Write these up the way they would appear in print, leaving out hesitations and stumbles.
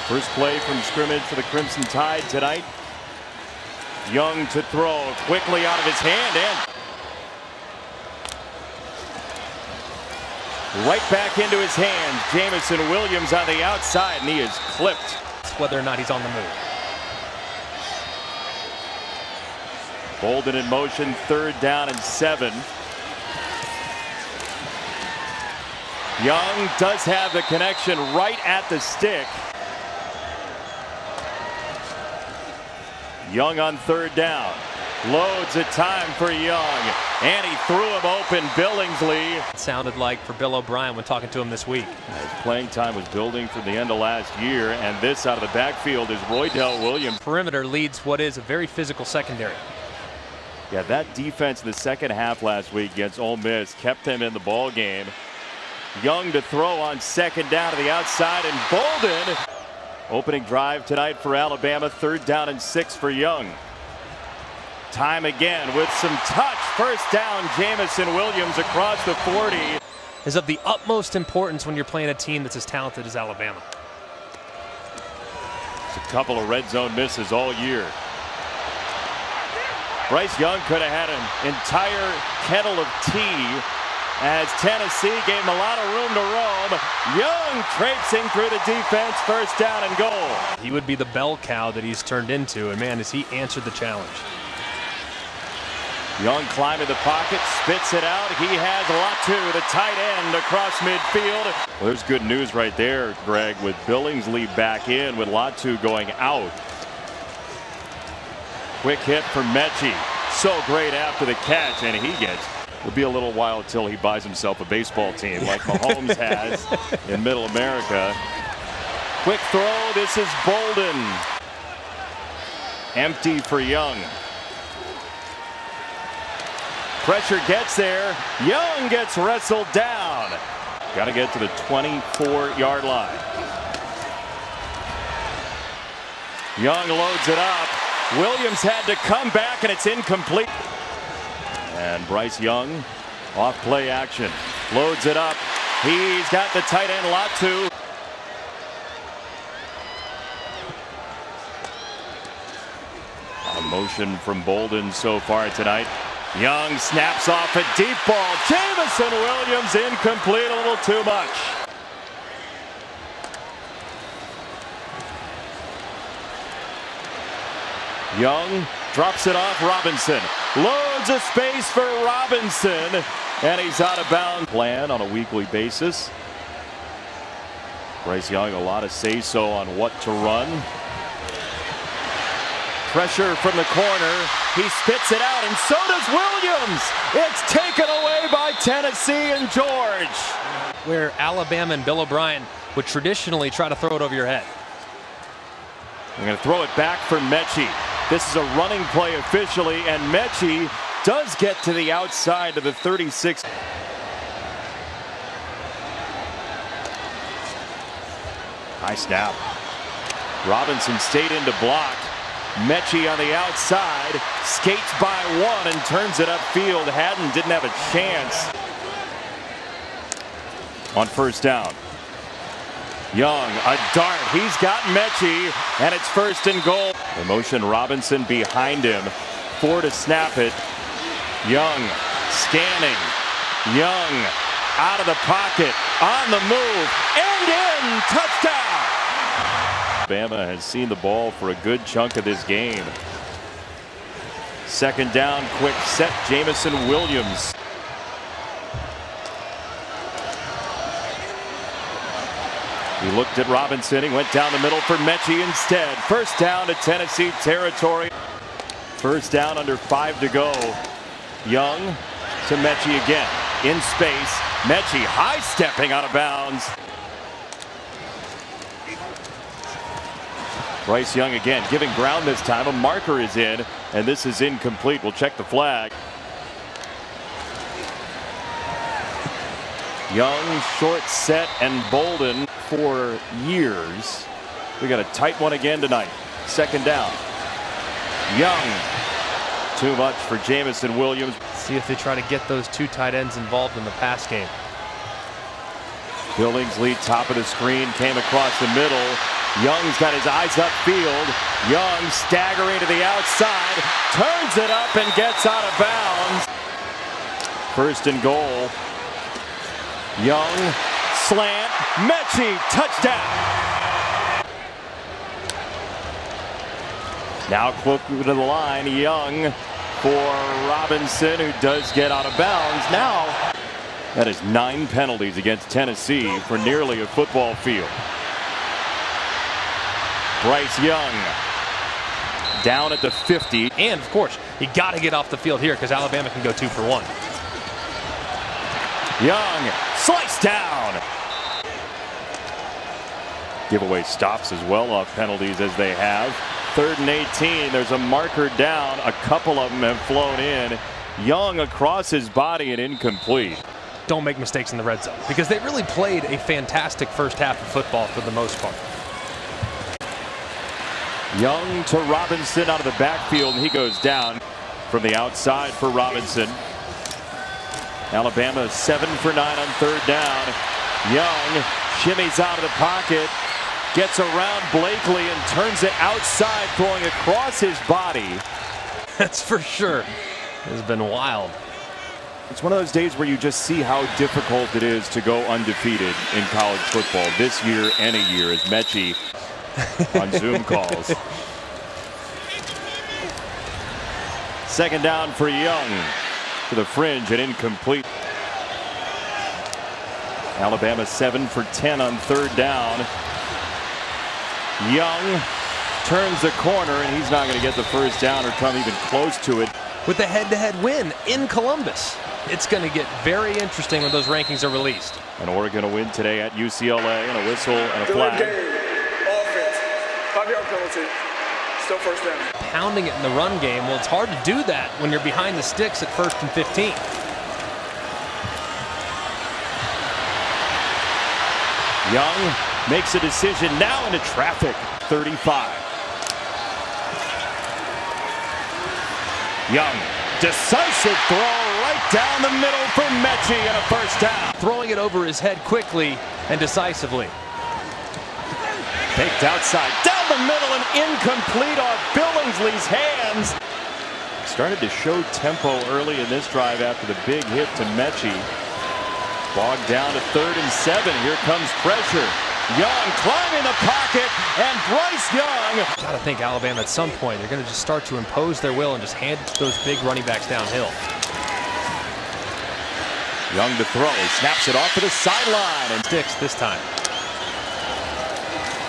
First play from scrimmage for the Crimson Tide tonight. Young to throw, quickly out of his hand, and right back into his hands. Jamison Williams on the outside, and he is clipped. Whether or not he's on the move. Bolden in motion, 3rd down and 7. Young does have the connection right at the stick. Young on 3rd down. Loads of time for Young, and he threw him open. Billingsley. It sounded like for Bill O'Brien when talking to him this week. His playing time was building from the end of last year, and this out of the backfield is Roydell Williams. Perimeter leads what is a very physical secondary. Yeah, that defense in the second half last week against Ole Miss kept them in the ball game. Young to throw on 2nd down to the outside, and Bolden. Opening drive tonight for Alabama, 3rd down and 6 for Young. Time again with some touch. 1st down, Jamison Williams across the 40. Is of the utmost importance when you're playing a team that's as talented as Alabama. It's a couple of red zone misses all year. Bryce Young could have had an entire kettle of tea as Tennessee gave him a lot of room to roam. Young traipsing through the defense, 1st down and goal. He would be the bell cow that he's turned into, and man, has he answered the challenge. Young climbing the pocket, spits it out. He has Latu, the tight end, across midfield. Well, there's good news right there, Greg, with Billingsley back in, with Latu going out. Quick hit from Mechie. So great after the catch, and he gets. It'll be a little while until he buys himself a baseball team like Mahomes has in Middle America. Quick throw. This is Bolden. Empty for Young. Pressure gets there. Young gets wrestled down. Got to get to the 24-yard line. Young loads it up. Williams had to come back, and it's incomplete. And Bryce Young off play action. Loads it up. He's got the tight end Latu. A motion from Bolden so far tonight. Young snaps off a deep ball. Jamison Williams incomplete, a little too much. Young drops it off Robinson. Loads of space for Robinson, and he's out of bounds. Plan on a weekly basis. Bryce Young, a lot of say-so on what to run. Pressure from the corner. He spits it out, and so does Williams. It's taken away by Tennessee and George. Where Alabama and Bill O'Brien would traditionally try to throw it over your head. They're going to throw it back for Mechie. This is a running play officially, and Mechie does get to the outside of the 36. High snap. Robinson stayed in to block. Mechie on the outside, skates by 1 and turns it upfield. Haddon didn't have a chance on 1st down. Young, a dart. He's got Mechie, and it's 1st and goal. The motion, Robinson behind him. 4 to snap it. Young scanning. Young out of the pocket, on the move, and in. Touchdown. Alabama has seen the ball for a good chunk of this game. 2nd down, quick set. Jamison Williams. He looked at Robinson. He went down the middle for Mechie instead. 1st down to Tennessee territory. 1st down, under 5 to go. Young to Mechie again. In space. Mechie high stepping out of bounds. Bryce Young again giving ground this time. A marker is in, and this is incomplete. We'll check the flag. Young, short set, and Bolden for years. We got a tight one again tonight. 2nd down. Young. Too much for Jamison Williams. See if they try to get those 2 tight ends involved in the pass game. Billingsley, top of the screen, came across the middle. Young's got his eyes upfield. Young staggering to the outside, turns it up and gets out of bounds. First and goal. Young, slant, Mechie, touchdown. Now close to the line, Young for Robinson, who does get out of bounds. Now, that is 9 penalties against Tennessee for nearly a football field. Bryce Young down at the 50. And, of course, you got to get off the field here because Alabama can go 2 for 1. Young sliced down. Giveaway stops as well off penalties as they have. 3rd and 18. There's a marker down. A couple of them have flown in. Young across his body and incomplete. Don't make mistakes in the red zone because they really played a fantastic first half of football for the most part. Young to Robinson out of the backfield, and he goes down from the outside for Robinson. Alabama 7 for 9 on 3rd down. Young shimmies out of the pocket, gets around Blakely and turns it outside, throwing across his body. That's for sure. It's been wild. It's one of those days where you just see how difficult it is to go undefeated in college football this year and a year, as Mechie on Zoom calls. 2nd down for Young to the fringe and incomplete. Alabama 7 for 10 on 3rd down. Young turns the corner, and he's not going to get the first down or come even close to it. With the head-to-head win in Columbus, it's going to get very interesting when those rankings are released. And Oregon a win today at UCLA, and a whistle and a flag. Game. Offense. 5-yard penalty. Still first down. Pounding it in the run game. Well, it's hard to do that when you're behind the sticks at 1st and 15. Young makes a decision now into traffic. 35. Young, decisive throw right down the middle for Mechie and a first down. Throwing it over his head quickly and decisively. Faked outside, down the middle and incomplete off Billingsley's hands. Started to show tempo early in this drive after the big hit to Mechie. Bogged down to 3rd and 7. Here comes pressure. Young climbing the pocket, and Bryce Young. Got to think Alabama at some point they're going to just start to impose their will and just hand those big running backs downhill. Young to throw. He snaps it off to the sideline and sticks this time.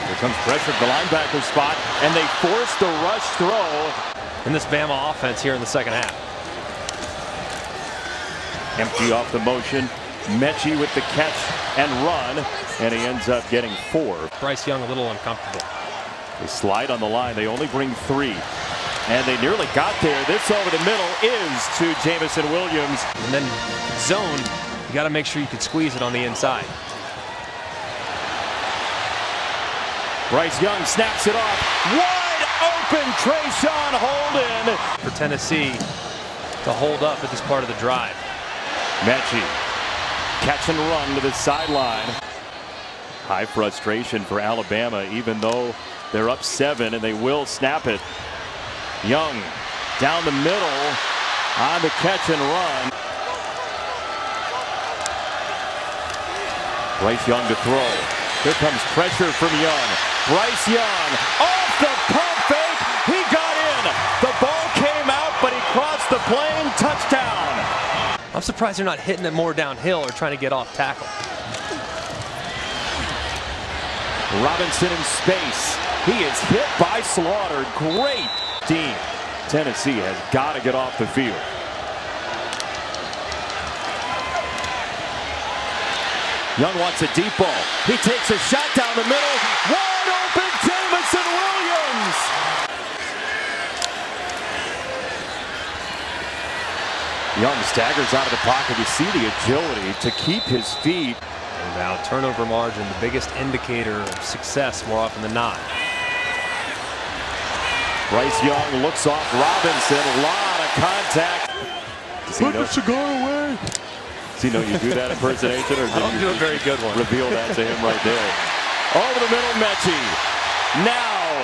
Here comes pressure at the linebacker spot, and they force the rush throw. In this Bama offense here in the 2nd half. Empty off the motion. Mechie with the catch and run, and he ends up getting 4. Bryce Young a little uncomfortable. They slide on the line. They only bring 3. And they nearly got there. This over the middle is to Jamison Williams. And then zone, you got to make sure you can squeeze it on the inside. Bryce Young snaps it off. Wide open, Trayshawn Holden. For Tennessee to hold up at this part of the drive. Mechie, catch and run to the sideline. High frustration for Alabama, even though they're up 7 and they will snap it. Young down the middle on the catch and run. Bryce Young to throw. Here comes pressure from Young. Bryce Young off the pump fake. He got in. The ball came out, but he crossed the plane. Touchdown. I'm surprised they're not hitting it more downhill or trying to get off tackle. Robinson in space. He is hit by Slaughter. Great team. Tennessee has got to get off the field. Young wants a deep ball. He takes a shot down the middle. Wide open, Jamison Williams. Young staggers out of the pocket. You see the agility to keep his feet. And now turnover margin, the biggest indicator of success more often than not. Bryce Young looks off Robinson. A lot of contact. Put the cigar away. Does he know you do that impersonation? Or I don't do a very good one. Reveal that to him right there. Over the middle, Mechie. now.